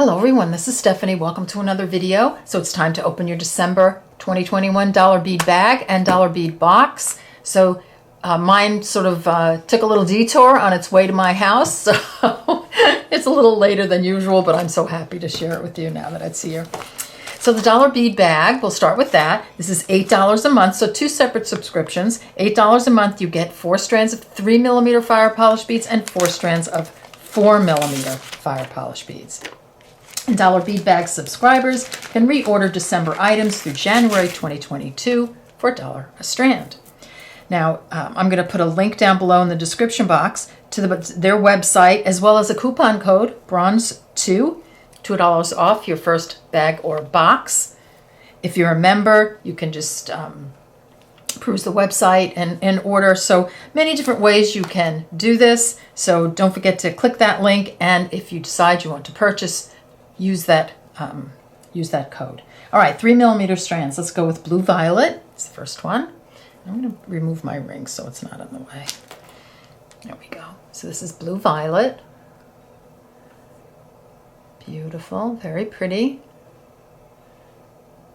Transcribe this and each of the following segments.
Hello everyone, this is Stephanie. Welcome to another video. So it's time to open your December 2021 dollar bead bag and dollar bead box. So mine sort of took a little detour on its way to my house, so it's a little later than usual, but I'm so happy to share it with you now that it's here. So the dollar bead bag, we'll start with that. This is $8 a month, so two separate subscriptions. $8 a month, you get 4 strands of 3mm fire polish beads and 4 strands of 4mm fire polish beads. And dollar bead bag subscribers can reorder December items through January 2022 for $1 a strand. Now, I'm going to put a link down below in the description box to their website, as well as a coupon code, Bronze2, $2 off your first bag or box. If you're a member, you can just peruse the website and order. So many different ways you can do this. So don't forget to click that link, and if you decide you want to purchase, use that code. All right, 3mm strands. Let's go with blue violet. It's the first one. I'm going to remove my ring so it's not in the way. There we go. So this is blue violet. Beautiful, very pretty.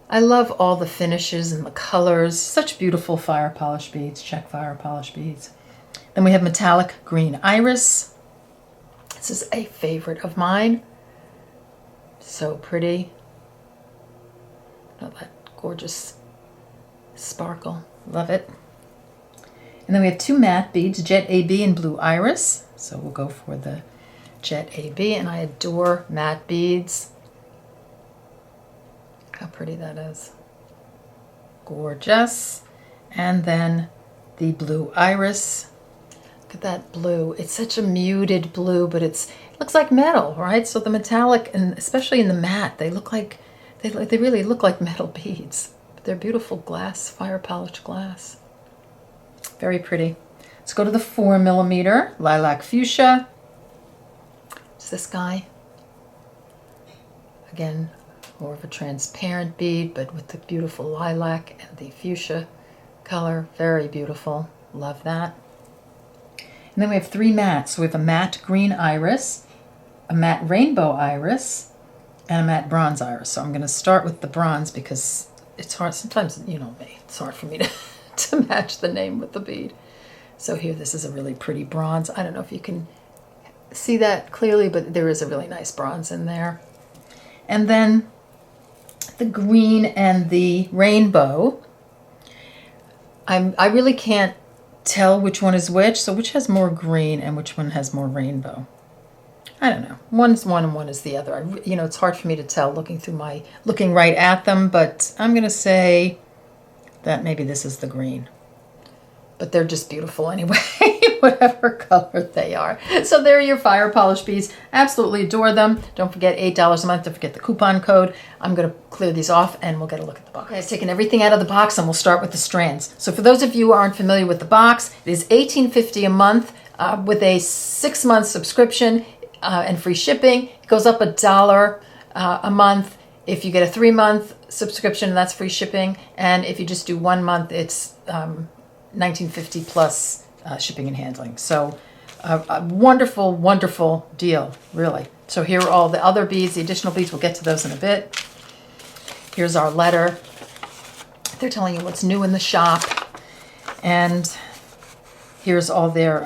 I love all the finishes and the colors. Such beautiful fire polish beads, check fire polish beads. Then we have metallic green iris. This is a favorite of mine. So pretty. Oh, that gorgeous sparkle. Love it. And then we have 2 matte beads, Jet AB and Blue Iris. So we'll go for the Jet AB, and I adore matte beads. Look how pretty that is. Gorgeous. And then the Blue Iris. Look at that blue. It's such a muted blue, but it looks like metal, right? So the metallic, and especially in the matte, they look like they really look like metal beads. But they're beautiful glass, fire polished glass. Very pretty. Let's go to the 4mm lilac fuchsia. It's this guy. Again, more of a transparent bead, but with the beautiful lilac and the fuchsia color. Very beautiful. Love that. And then we have 3 mattes. So we have a matte green iris, a matte rainbow iris, and a matte bronze iris. So I'm going to start with the bronze because it's hard. Sometimes, you know me, it's hard for me to match the name with the bead. So here, this is a really pretty bronze. I don't know if you can see that clearly, but there is a really nice bronze in there. And then the green and the rainbow. I really can't tell which one is which, so which has more green and which one has more rainbow. I don't know. One's one and one is the other. It's hard for me to tell looking right at them, but I'm going to say that maybe this is the green. But they're just beautiful anyway, whatever color they are. So there are your fire polish beads. Absolutely adore them. Don't forget $8 a month. Don't forget the coupon code. I'm going to clear these off and we'll get a look at the box. Okay, I've taken everything out of the box and we'll start with the strands. So for those of you who aren't familiar with the box, it is $18.50 a month with a 6-month subscription and free shipping. It goes up $1 a month if you get a 3-month subscription, and that's free shipping. And if you just do 1 month, it's $19.50 plus shipping and handling. So a wonderful, wonderful deal, really. So here are all the other beads, the additional beads. We'll get to those in a bit. Here's our letter. They're telling you what's new in the shop. And here's all their,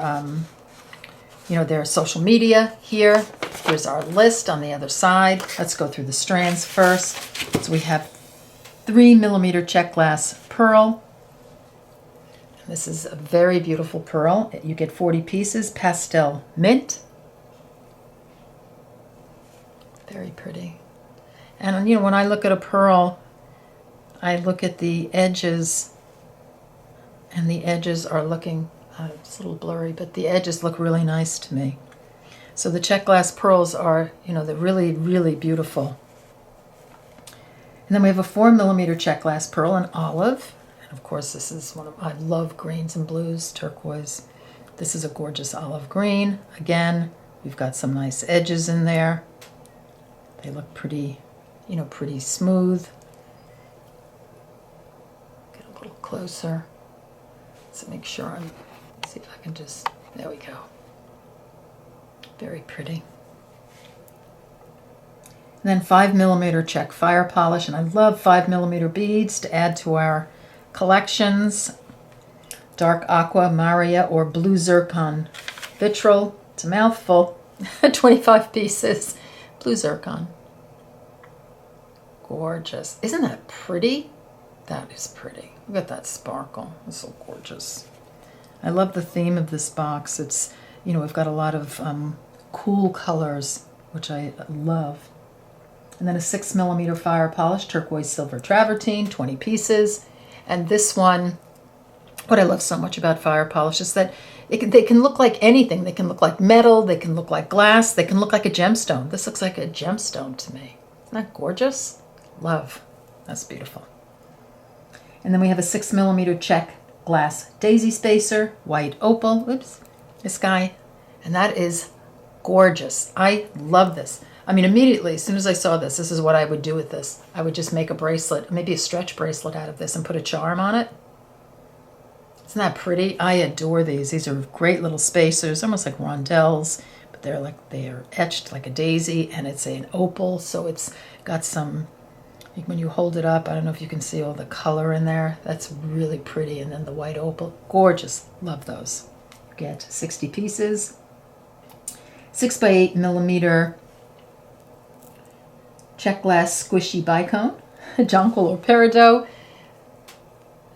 their social media here. Here's our list on the other side. Let's go through the strands first. So we have 3mm check glass pearl. This is a very beautiful pearl. You get 40 pieces, pastel mint. Very pretty. And when I look at a pearl, I look at the edges, and the edges are looking, it's a little blurry, but the edges look really nice to me. So the check glass pearls are, they're really, really beautiful. And then we have a 4mm check glass pearl in olive. Of course, this is I love greens and blues, turquoise. This is a gorgeous olive green. Again, we've got some nice edges in there. They look pretty, pretty smooth. Get a little closer. So make sure see if I can there we go. Very pretty. And then 5mm check fire polish, and I love 5mm beads to add to our collections. Dark aqua, Maria, or blue zircon vitriol. It's a mouthful. 25 pieces. Blue zircon. Gorgeous. Isn't that pretty? That is pretty. Look at that sparkle. It's so gorgeous. I love the theme of this box. It's, you know, we've got a lot of cool colors, which I love. And then a 6mm fire polish, turquoise silver travertine, 20 pieces. And this one, what I love so much about fire polish is that they can look like anything. They can look like metal, they can look like glass, they can look like a gemstone. This looks like a gemstone to me. Isn't that gorgeous? Love. That's beautiful. And then we have a 6mm check glass daisy spacer, white opal. Oops, this guy. And that is gorgeous. I love this. I mean, immediately, as soon as I saw this, this is what I would do with this. I would just make a bracelet, maybe a stretch bracelet out of this and put a charm on it. Isn't that pretty? I adore these. These are great little spacers, almost like rondelles, but they're etched like a daisy, and it's an opal, so it's got some, like when you hold it up, I don't know if you can see all the color in there. That's really pretty. And then the white opal, gorgeous. Love those. You get 60 pieces. 6x8mm check glass squishy bicone, jonquil or peridot.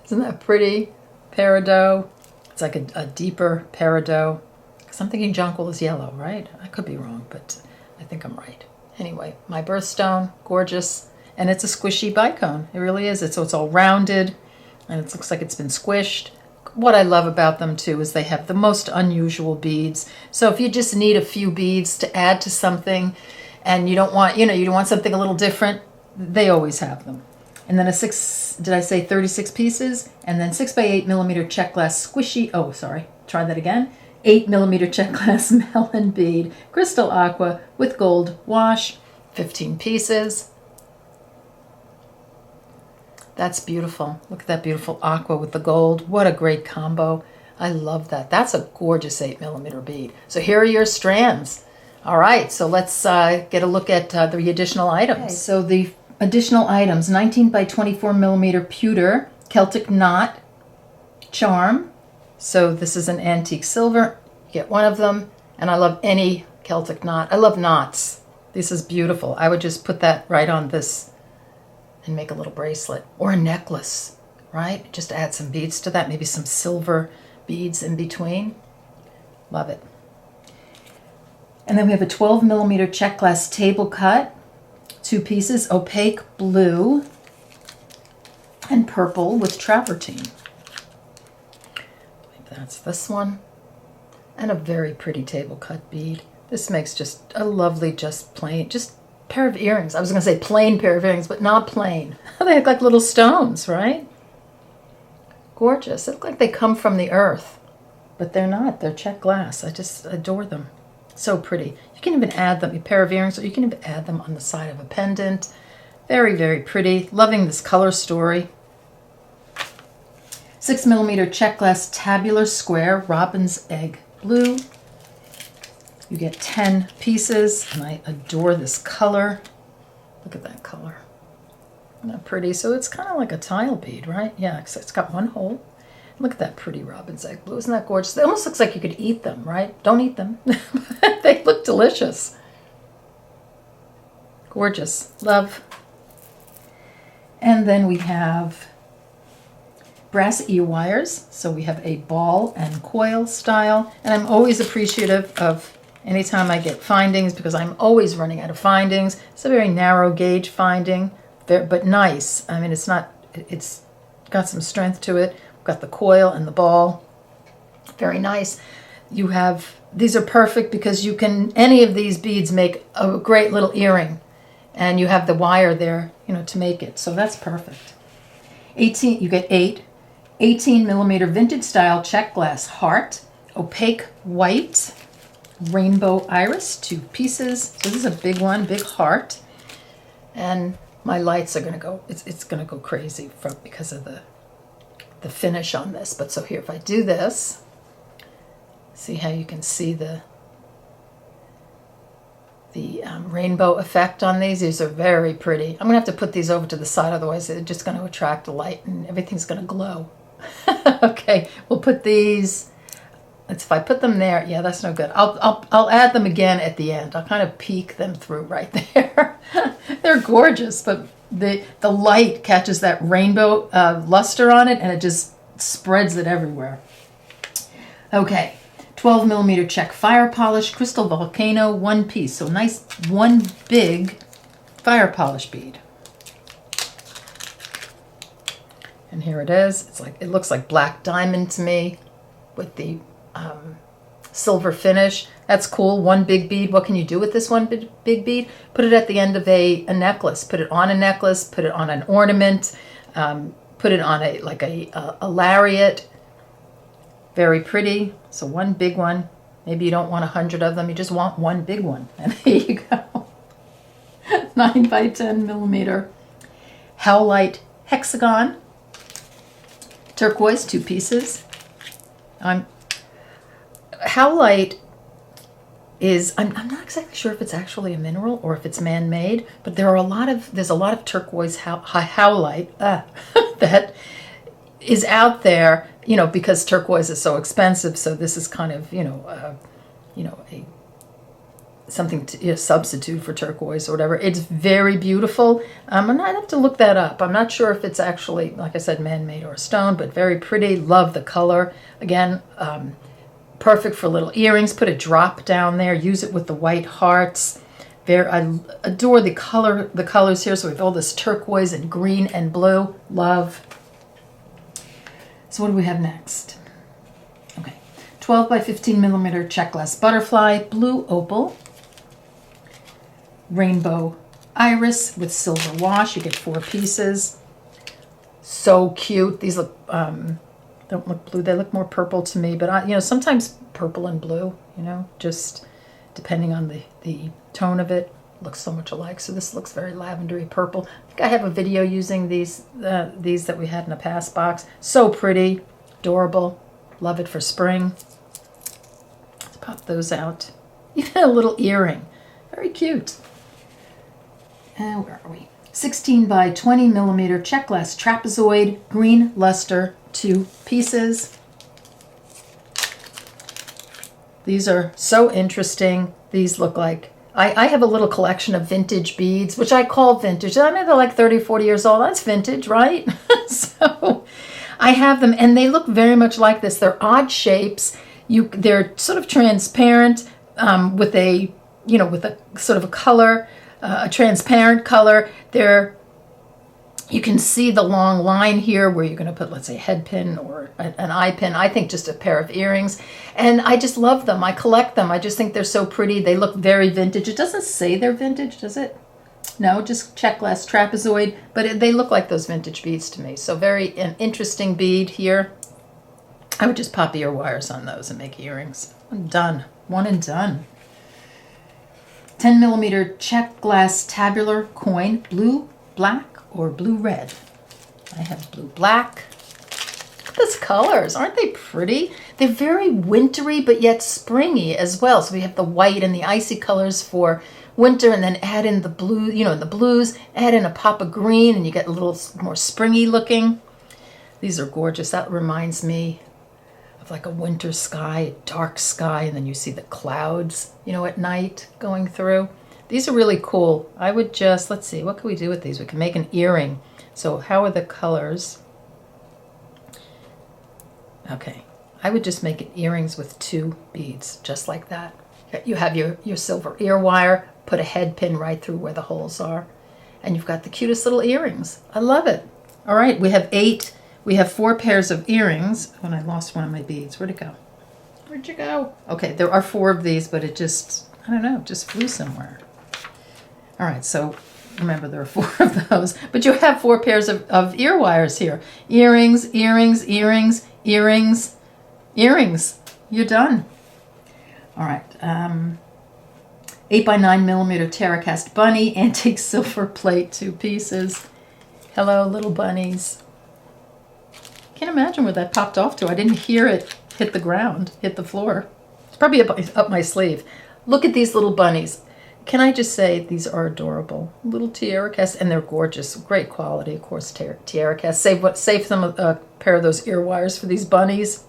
Isn't that pretty? Peridot. It's like a deeper peridot. Because I'm thinking jonquil is yellow, right? I could be wrong, but I think I'm right. Anyway, my birthstone, gorgeous. And it's a squishy bicone. It really is. So it's all rounded, and it looks like it's been squished. What I love about them, too, is they have the most unusual beads. So if you just need a few beads to add to something, and you don't want, you don't want something a little different, they always have them. And then 36 pieces? And then 6x8mm check glass squishy, try that again. 8mm check glass melon bead, crystal aqua with gold wash, 15 pieces. That's beautiful. Look at that beautiful aqua with the gold. What a great combo. I love that. That's a gorgeous 8mm bead. So here are your strands. All right, so let's get a look at the additional items. Okay, so the additional items, 19x24mm pewter Celtic knot charm. So this is an antique silver. You get one of them, and I love any Celtic knot. I love knots. This is beautiful. I would just put that right on this and make a little bracelet or a necklace, right? Just add some beads to that, maybe some silver beads in between. Love it. And then we have a 12mm check glass table cut, 2 pieces, opaque blue and purple with travertine. I believe that's this one. And a very pretty table cut bead. This makes just a lovely, just pair of earrings. I was going to say plain pair of earrings, but not plain. They look like little stones, right? Gorgeous. They look like they come from the earth, but they're not. They're check glass. I just adore them. So pretty. You can even add them, a pair of earrings, or you can even add them on the side of a pendant. Very, very pretty. Loving this color story. 6mm check glass tabular square robin's egg blue. You get 10 pieces, and I adore this color. Look at that color. Isn't that pretty? So it's kind of like a tile bead, right? Yeah, it's got one hole. Look at that pretty robin's egg blue. Isn't that gorgeous? It almost looks like you could eat them, right? Don't eat them. They look delicious. Gorgeous. Love. And then we have brass ear wires. So we have a ball and coil style. And I'm always appreciative of anytime I get findings because I'm always running out of findings. It's a very narrow gauge finding, but nice. I mean, it's got some strength to it. Got the coil and the ball. Very nice. These are perfect because any of these beads make a great little earring, and you have the wire there, to make it. So that's perfect. You get 18mm vintage style check glass heart, opaque white, rainbow iris, 2 pieces. So this is a big one, big heart. And my lights are going to go, it's going to go crazy because of the finish on this. But so here, if I do this, see how you can see rainbow effect on these. These are very pretty. I'm gonna have to put these over to the side, otherwise they're just gonna attract the light and everything's gonna glow. Okay, we'll put these, if I put them there, yeah, that's no good. I'll add them again at the end. I'll kind of peek them through right there. They're gorgeous, but the light catches that rainbow luster on it and it just spreads it everywhere. Okay, 12 millimeter check fire polish, crystal volcano, one piece. So nice, one big fire polish bead. And here it is. It's like, it looks like black diamond to me with the silver finish. That's cool. One big bead. What can you do with this one big bead? Put it at the end of a necklace. Put it on a necklace. Put it on an ornament. Put it on a lariat. Very pretty. So one big one. Maybe you don't want 100 of them. You just want one big one. And there you go. 9 by 10 millimeter howlite hexagon. Turquoise, 2 pieces. Howlite is, I'm not exactly sure if it's actually a mineral or if it's man-made, but there's a lot of turquoise howlite that is out there, you know, because turquoise is so expensive. So this is kind of, something to substitute for turquoise or whatever. It's very beautiful. I'd have to look that up. I'm not sure if it's actually, like I said, man-made or a stone, but very pretty. Love the color. Again, perfect for little earrings. Put a drop down there. Use it with the white hearts. I adore the colors here. So we have all this turquoise and green and blue. Love. So what do we have next? Okay, 12 by 15 millimeter check glass butterfly, blue opal, rainbow iris with silver wash. You get 4 pieces. So cute. These look don't look blue. They look more purple to me, but sometimes purple and blue, just depending on the tone of it, looks so much alike. So this looks very lavendery purple. I think I have a video using these that we had in a past box. So pretty, adorable. Love it for spring. Let's pop those out. Even a little earring. Very cute. Where are we? 16 by 20 millimeter check glass trapezoid, green luster, 2 pieces. These are so interesting. These look like, I have a little collection of vintage beads, which I call vintage. I mean, they're like 30, 40 years old. That's vintage, right? So I have them, and they look very much like this. They're odd shapes. They're sort of transparent with a sort of a color, a transparent color. You can see the long line here where you're going to put, let's say, a head pin or an eye pin. I think just a pair of earrings. And I just love them. I collect them. I just think they're so pretty. They look very vintage. It doesn't say they're vintage, does it? No, just check glass trapezoid. But they look like those vintage beads to me. So an interesting bead here. I would just pop ear wires on those and make earrings. I'm done. One and done. 10 millimeter check glass tabular coin, blue, black, or blue red. I have blue black. Look at these colors. Aren't they pretty? They're very wintry but yet springy as well. So we have the white and the icy colors for winter, and then add in the blue, the blues, add in a pop of green, and you get a little more springy looking. These are gorgeous. That reminds me of like a winter sky, a dark sky, and then you see the clouds, at night going through. These are really cool. I would just, let's see, what can we do with these? We can make an earring. So how are the colors? Okay, I would just make earrings with 2 beads, just like that. You have your silver ear wire, put a head pin right through where the holes are, and you've got the cutest little earrings. I love it. All right, we have 4 pairs of earrings. When I lost one of my beads, where'd it go? Where'd you go? Okay, there are 4 of these, but it just, I don't know, just flew somewhere. All right, so remember there are 4 of those, but you have 4 pairs of ear wires here. Earrings, earrings, earrings, earrings, earrings. You're done. All right, 8 by 9 millimeter Terracast bunny, antique silver plate, 2 pieces. Hello, little bunnies. Can't imagine where that popped off to. I didn't hear it hit the ground, hit the floor. It's probably up my sleeve. Look at these little bunnies. can I just say these are adorable. Little tiara casts, and they're gorgeous. Great quality, of course, tiara casts. Save them a pair of those ear wires for these bunnies.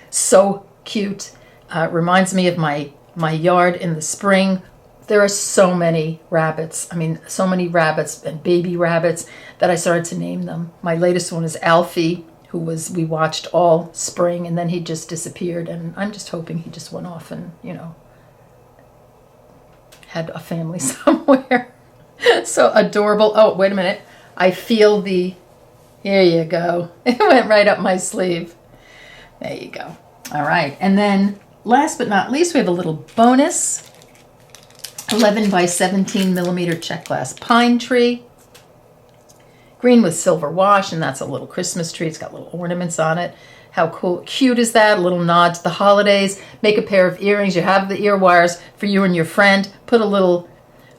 So cute. Reminds me of my yard in the spring. There are so many rabbits. I mean, so many rabbits and baby rabbits that I started to name them. My latest one is Alfie, who we watched all spring, and then he just disappeared. And I'm just hoping he just went off and, you know, had a family somewhere. So adorable. Oh, wait a minute. I feel the, here you go. It went right up my sleeve. There you go. All right. And then last but not least, we have a little bonus. 11 by 17 millimeter check glass pine tree. Green with silver wash, and that's a little Christmas tree. It's got little ornaments on it. How cool, cute is that? A little nod to the holidays. Make a pair of earrings. You have the ear wires for you and your friend. Put a little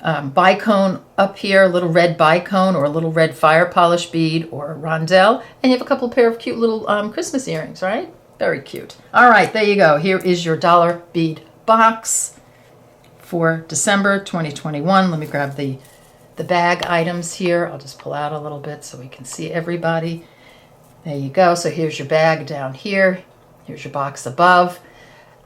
bicone up here, a little red bicone or a little red fire polish bead or a rondelle, and you have a couple pair of cute little Christmas earrings, right? Very cute. All right, there you go. Here is your dollar bead box for December 2021. Let me grab the bag items here. I'll just pull out a little bit so we can see everybody. There you go. So here's your bag down here. Here's your box above.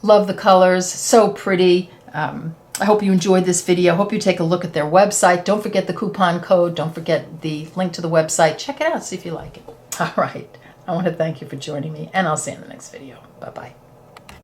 Love the colors. So pretty. I hope you enjoyed this video. Hope you take a look at their website. Don't forget the coupon code. Don't forget the link to the website. Check it out. See if you like it. All right. I want to thank you for joining me, and I'll see you in the next video. Bye-bye.